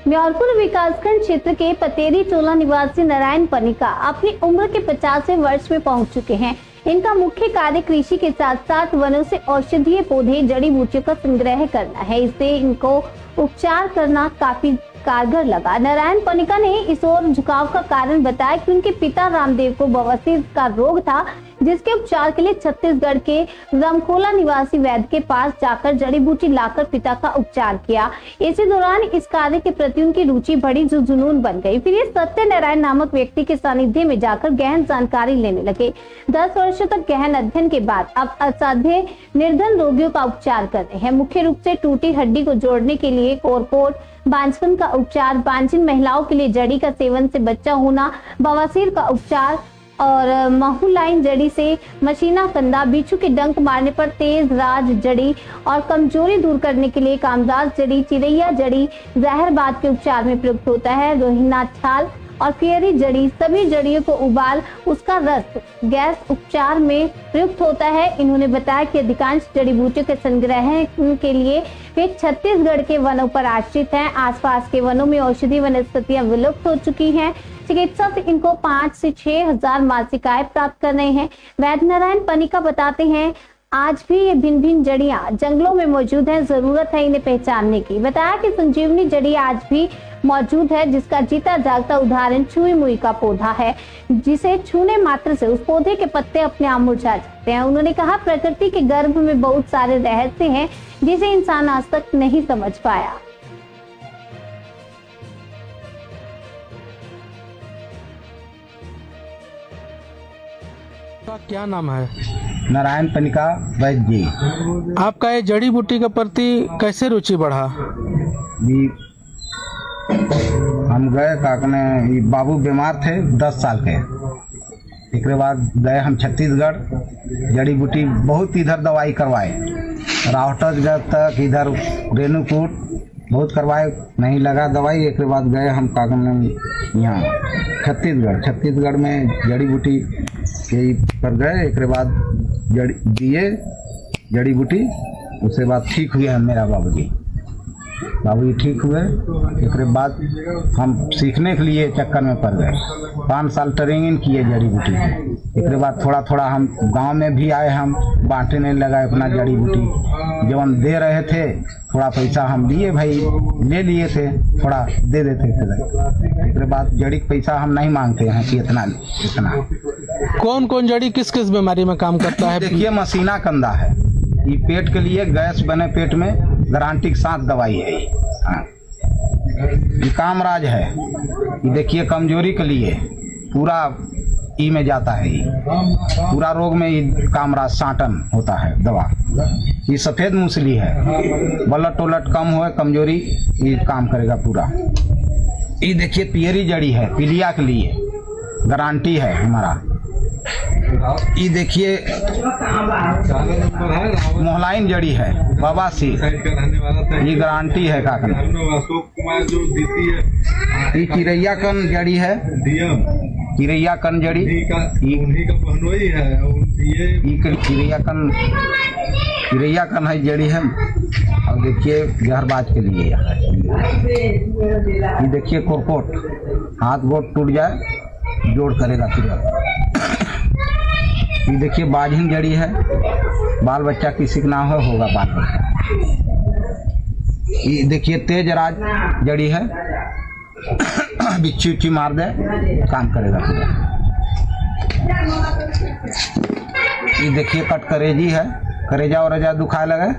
म्यारपुर विकासखंड क्षेत्र के पतेरी टोला निवासी नारायण पनिका अपनी उम्र के 50वें वर्ष में पहुंच चुके हैं। इनका मुख्य कार्य कृषि के साथ साथ वनों से औषधीय पौधे, जड़ी बूटियों का संग्रह करना है। इससे इनको उपचार करना काफी कारगर लगा। नारायण पनिका ने इस ओर झुकाव का कारण बताया कि उनके पिता रामदेव को बवासीर का रोग था, जिसके उपचार के लिए छत्तीसगढ़ के रामखोला निवासी वैद्य के पास जाकर जड़ी बूटी लाकर पिता का उपचार किया। इसी दौरान इस कार्य के प्रति उनकी रुचि बढ़ी, जो जुनून बन गई। फिर ये सत्यनारायण नामक व्यक्ति के सानिध्य में जाकर गहन जानकारी लेने लगे। 10 वर्षों तक गहन अध्ययन के बाद अब असाध्य निर्धन रोगियों का उपचार कर रहे हैं। मुख्य रूप से टूटी हड्डी को जोड़ने के लिए कोरकोट, बांझपन का उपचार, बांझिन महिलाओं के लिए जड़ी का सेवन से बच्चा होना, बवासीर का उपचार और महूलाइन जड़ी से मशीना कंधा, बिच्छू के डंक मारने पर तेज राज जड़ी और कमजोरी दूर करने के लिए कामराज जड़ी, चिरैया जड़ी जहरबाद के उपचार में प्रयुक्त होता है। रोहिना छाल और फियरी जड़ी, सभी जड़ियों को उबाल उसका रस गैस उपचार में प्रयुक्त होता है। इन्होंने बताया कि अधिकांश जड़ी बूटियों के संग्रह के लिए वे छत्तीसगढ़ के वनों पर आश्रित हैं। आसपास के वनों में औषधीय वनस्पतियां विलुप्त हो चुकी हैं। चिकित्सक इनको 5 से 6 हजार मासिक आय प्राप्त कर रहे हैं। वैद्य नारायण पनिका बताते हैं, आज भी ये भिन्न भिन्न जड़ियां जंगलों में मौजूद हैं, जरूरत है इन्हें पहचानने की। बताया कि संजीवनी जड़ी आज भी मौजूद है, जिसका जीता जागता उदाहरण छुई मुई का पौधा है, जिसे छूने मात्र से उस पौधे के पत्ते अपने आप मुरझा जाते हैं। उन्होंने कहा, प्रकृति के गर्भ में बहुत सारे रहस्य हैं जिसे इंसान आज तक नहीं समझ पाया। आपका क्या नाम है? नारायण पनिका वैद्य जी। आपका ये जड़ी बूटी के प्रति कैसे रुचि बढ़ा? भी हम गए काकने, बाबू बीमार थे 10 साल के। एक बाद गए हम छत्तीसगढ़, जड़ी बूटी बहुत इधर दवाई करवाए, रावटसगढ़ तक, इधर रेणुकूट बहुत करवाए, नहीं लगा दवाई। एक बाद गए हम काकने यहाँ छत्तीसगढ़ में जड़ी बूटी के पर गए। एक बाद दिए जड़ी बूटी, उसके बाद ठीक हुए मेरा बाबूजी ठीक हुए। एक बाद हम सीखने के लिए चक्कर में पड़ गए। 5 साल ट्रेनिंग किए जड़ी बूटी की। एक बाद थोड़ा थोड़ा हम गांव में भी आए, हम बांटने लगा अपना जड़ी बूटी। जब हम दे रहे थे थोड़ा पैसा हम लिए, भाई ले लिए थे, थोड़ा दे देते थे। एक बाद जड़ी पैसा हम नहीं मांगते हैं कि इतना। कौन कौन जड़ी किस किस बीमारी में काम करता है? देखिए, मशीना कंधा है, ये पेट के लिए, गैस बने पेट में गारंटी के साथ दवाई है। ये कामराज है, ये देखिए कमजोरी के लिए पूरा ई में जाता है। ये पूरा रोग में ये कामराज सांटन होता है दवा। ये सफेद मूसली है, बलट टोलट कम हो, कमजोरी ये काम करेगा पूरा। ये देखिए पियरी जड़ी है, पीलिया के लिए गारंटी है हमारा। ये देखिए मोहलाइन जड़ी है, बवासीर, ये गारंटी है काकना। ये चिरैया कन जड़ी है, चिरैया कन जड़ी, चिरैया कन है जड़ी है। और देखिए जहरबाज के लिए ये देखिए कोरकोट, हाथ गोड़ टूट जाए जोड़ करेगा तुरंत। ये देखिए बाझिन जड़ी है, बाल बच्चा किसी का ना होगा बाल बच्चा। ये देखिए तेज राज जड़ी है, बिच्छी उच्छी मार दे काम करेगा पूरा। ये देखिए कट करेजी है, करेजा वरेजा दुखाए लगे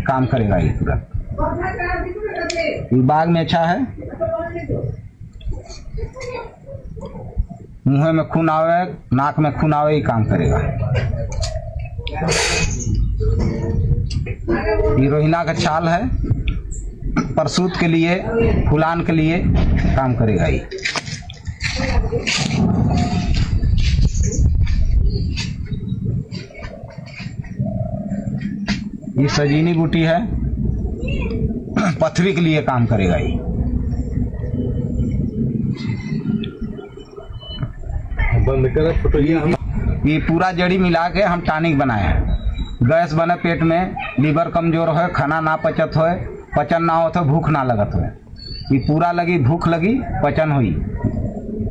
काम करेगा ये पूरा। ये बाघ में अच्छा है, मुंह में खून आवे, नाक में खून आवे, ही काम करेगा। ये रोहिना का छाल है, परसूत के लिए, फुलान के लिए काम करेगा ये। ये सजीनी बूटी है, पथरी के लिए काम करेगा ये। बंद कर फोटो। ये पूरा जड़ी मिला के हम टॉनिक बनाए हैं। गैस बने पेट में, लीवर कमजोर हो, खाना ना पचत हो, पचन ना हो तो भूख ना लगत हो, ये पूरा लगी, भूख लगी, पचन हुई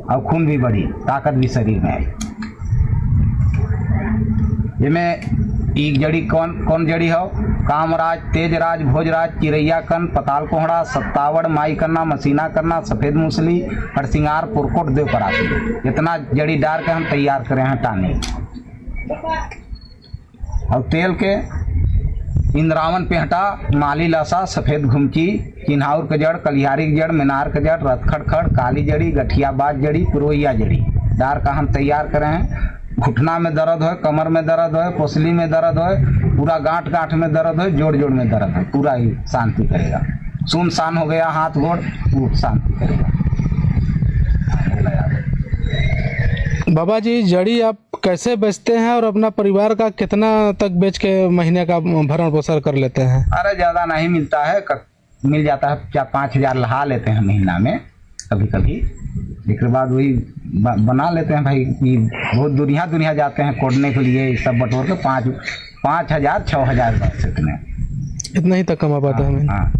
और खून भी बढ़ी, ताकत भी शरीर में आई। जिसमें एक जड़ी कौन कौन जड़ी हो? कामराज, तेजराज, भोजराज, चिरैया कन, पताल कोहड़ा, सत्तावड़, माई करना, मसीना करना, सफेद मूसली, हरसिंगार, पुरकोट, देव पराती, इतना जड़ी डाल के हम तैयार करे हैं टाने। और तेल के इंद्रावन पेहटा, माली लसा, सफेद घुमची, चिन्हाउर के जड़, कलिहारी के जड़, मीनार के जड़, रथखड़खड़, काली जड़ी, गठियाबाज जड़ी, पुरोहिया जड़ी डार का हम तैयार करे हैं। घुटना में दर्द हो, कमर में दर्द हो, पोसली में दर्द हो, पूरा गांठ गांठ में दर्द हो, जोड़ जोड़ में दर्द हो, पूरा ही शांति करेगा। सुनसान हो गया हाथ गोड़, वो शांति करेगा। बाबा जी, जड़ी आप कैसे बेचते हैं और अपना परिवार का कितना तक बेच के महीने का भरण पोषण कर लेते हैं? अरे ज्यादा नहीं मिलता है, मिल जाता है 4-5 हजार लहा लेते हैं महीना में कभी कभी। इसके बाद वही बना लेते हैं भाई। बहुत दुनिया जाते हैं कोड़ने के लिए, सब बटोर के 5,000 6,000 बस इतने, इतना ही तक कमा पाते हैं। हाँ।